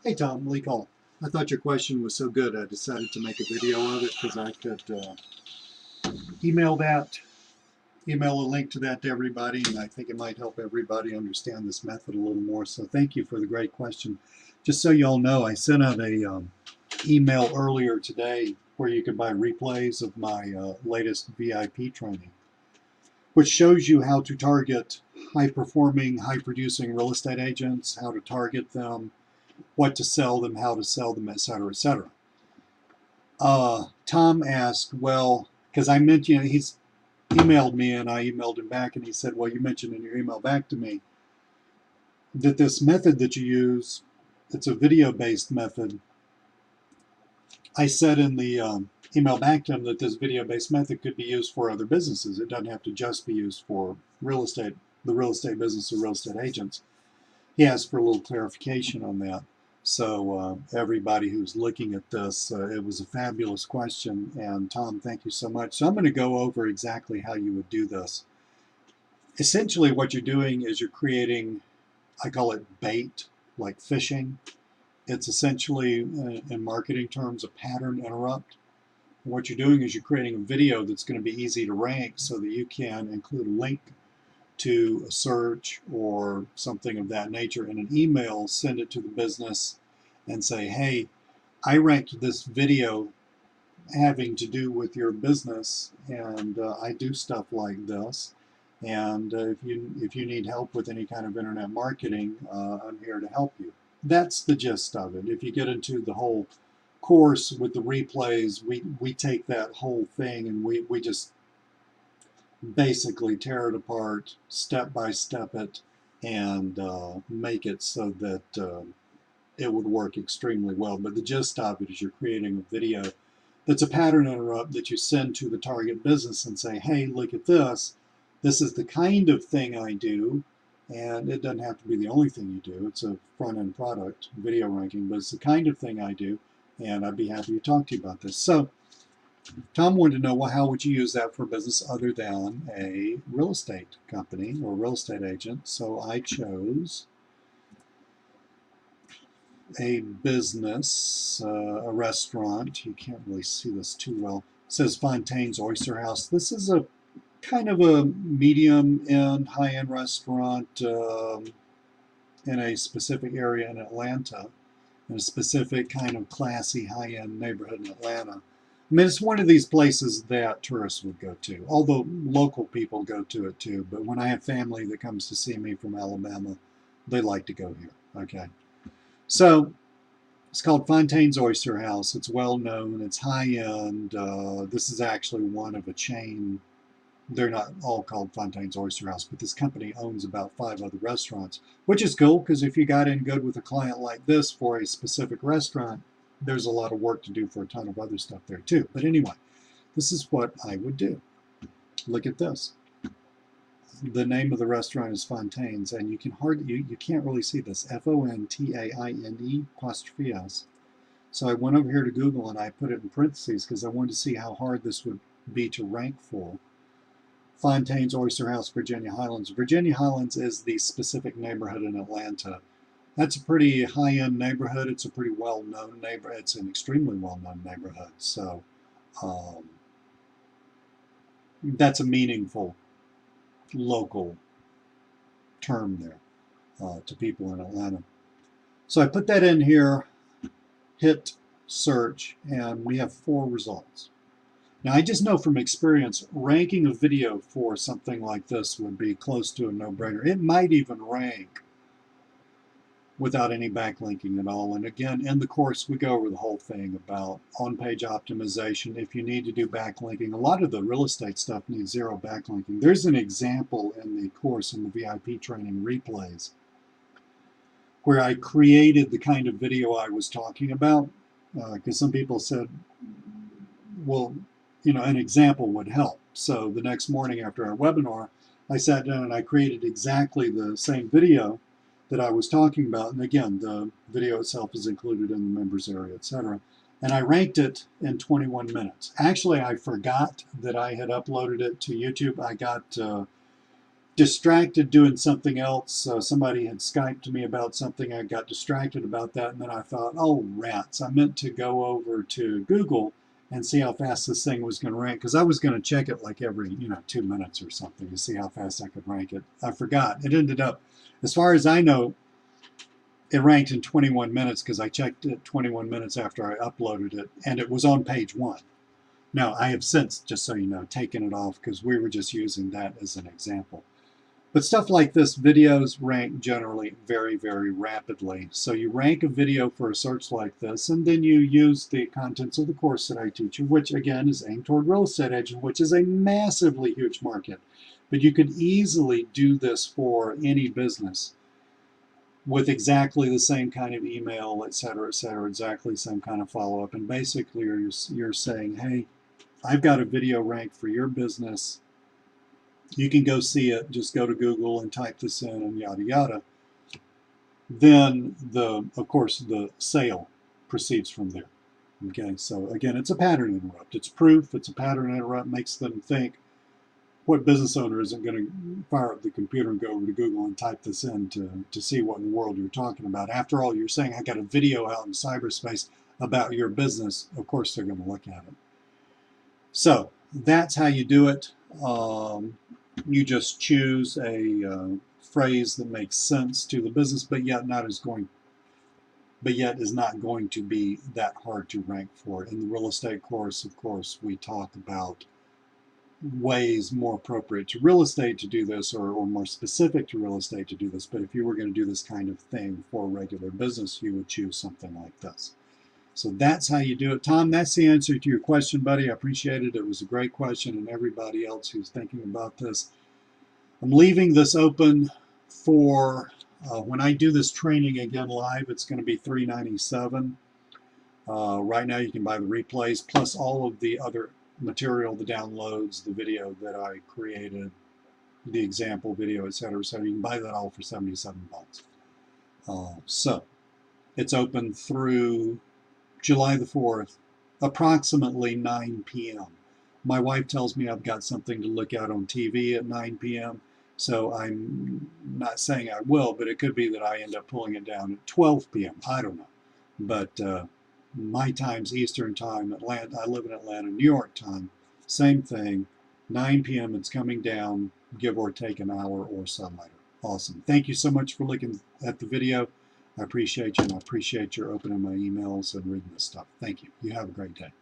Hey Tom, Lee Call. I thought your question was so good I decided to make a video of it because I could email that, email a link to that to everybody, and I think it might help everybody understand this method a little more. So thank you for the great question. Just so you all know, I sent out a email earlier today where you can buy replays of my latest VIP training, which shows you how to target high-performing, high-producing real estate agents, how to target them, what to sell them, how to sell them, etc., etc. Tom asked, well, because I mentioned, he's emailed me and I emailed him back and he said, well, you mentioned in your email back to me that this method that you use, it's a video-based method. I said in the email back to him that this video-based method could be used for other businesses. It doesn't have to just be used for real estate, the real estate business or real estate agents. He asked for a little clarification on that. So everybody who's looking at this, it was a fabulous question. And Tom, thank you so much. So I'm going to go over exactly how you would do this. Essentially what you're doing is you're creating, I call it bait, like fishing. It's essentially, in marketing terms, a pattern interrupt. And what you're doing is you're creating a video that's going to be easy to rank so that you can include a link to a search or something of that nature in an email, send it to the business and say, hey, I ranked this video having to do with your business and I do stuff like this, and if you need help with any kind of internet marketing, I'm here to help you. That's the gist of it. If you get into the whole course with the replays, we take that whole thing and we just basically tear it apart, step by step it, and make it so that it would work extremely well. But the gist of it is you're creating a video that's a pattern interrupt that you send to the target business and say, hey, look at this. This is the kind of thing I do. And it doesn't have to be the only thing you do. It's a front-end product, video ranking, but it's the kind of thing I do. And I'd be happy to talk to you about this. So Tom wanted to know, well, how would you use that for business other than a real estate company or real estate agent? So I chose a business, a restaurant. You can't really see this too well. It says Fontaines Oyster House. This is a kind of a medium-end, high-end restaurant in a specific area in Atlanta, in a specific kind of classy, high-end neighborhood in Atlanta. I mean, it's one of these places that tourists would go to, although local people go to it too. But when I have family that comes to see me from Alabama, they like to go here. Okay. So it's called Fontaines Oyster House. It's well known. It's high-end. This is actually one of a chain. They're not all called Fontaines Oyster House, but this company owns about 5 other restaurants, which is cool because if you got in good with a client like this for a specific restaurant, there's a lot of work to do for a ton of other stuff there too. But anyway, this is what I would do. Look at this. The name of the restaurant is Fontaines, and you can hardly, you can't really see this. F-O-N-T-A-I-N-E apostrophe S. So I went over here to Google and I put it in parentheses because I wanted to see how hard this would be to rank for. Fontaines Oyster House, Virginia Highlands. Virginia Highlands is the specific neighborhood in Atlanta. That's a pretty high-end neighborhood. It's a pretty well-known neighborhood. It's an extremely well-known neighborhood. So that's a meaningful local term there to people in Atlanta. So I put that in here, hit search, and we have 4 results. Now I just know from experience, ranking a video for something like this would be close to a no-brainer. It might even rank without any backlinking at all. And again, in the course, we go over the whole thing about on-page optimization. If you need to do backlinking, a lot of the real estate stuff needs 0 backlinking. There's an example in the course in the VIP training replays where I created the kind of video I was talking about, because some people said, well, you know, an example would help. So the next morning after our webinar, I sat down and I created exactly the same video that I was talking about. And again, the video itself is included in the members area, etc. And I ranked it in 21 minutes. Actually, I forgot that I had uploaded it to YouTube. I got distracted doing something else. Somebody had Skyped to me about something. I got distracted about that, and then I thought, oh, rats. I meant to go over to Google and see how fast this thing was going to rank, because I was going to check it like every 2 minutes or something to see how fast I could rank it. I forgot. It ended up, as far as I know, it ranked in 21 minutes because I checked it 21 minutes after I uploaded it, and it was on page 1. Now, I have since, just so you know, taken it off because we were just using that as an example. But stuff like this, videos rank generally very, very rapidly. So you rank a video for a search like this, and then you use the contents of the course that I teach you, which again is aimed toward real estate agents, which is a massively huge market. But you could easily do this for any business with exactly the same kind of email, et cetera, exactly the same kind of follow-up. And basically you're saying, hey, I've got a video ranked for your business. You can go see it. Just go to Google and type this in and yada yada. Then of course the sale proceeds from there. Okay, so again, it's a pattern interrupt. It's proof. It's a pattern interrupt. Makes them think. What business owner isn't going to fire up the computer and go over to Google and type this in to see what in the world you're talking about? After all, you're saying I got a video out in cyberspace about your business. Of course, they're going to look at it. So that's how you do it. You just choose a phrase that makes sense to the business, but yet is not going to be that hard to rank for. In the real estate course, of course, we talk about ways more appropriate to real estate to do this, or more specific to real estate to do this. But if you were going to do this kind of thing for regular business, you would choose something like this. So that's how you do it. Tom, that's the answer to your question, buddy. I appreciate it. It was a great question, and everybody else who's thinking about this. I'm leaving this open for when I do this training again live. It's going to be $397. Right now you can buy the replays plus all of the other material, the downloads, the video that I created, the example video, etc. So you can buy that all for 77 bucks. So it's open through July the 4th, approximately 9 p.m. My wife tells me I've got something to look at on TV at 9 p.m. So I'm not saying I will, but it could be that I end up pulling it down at 12 p.m. I don't know. But my time's Eastern time. Atlanta. I live in Atlanta. New York time, same thing. 9 p.m. It's coming down, give or take an hour or so later. Awesome. Thank you so much for looking at the video. I appreciate you, and I appreciate your opening my emails and reading this stuff. Thank you. You have a great day.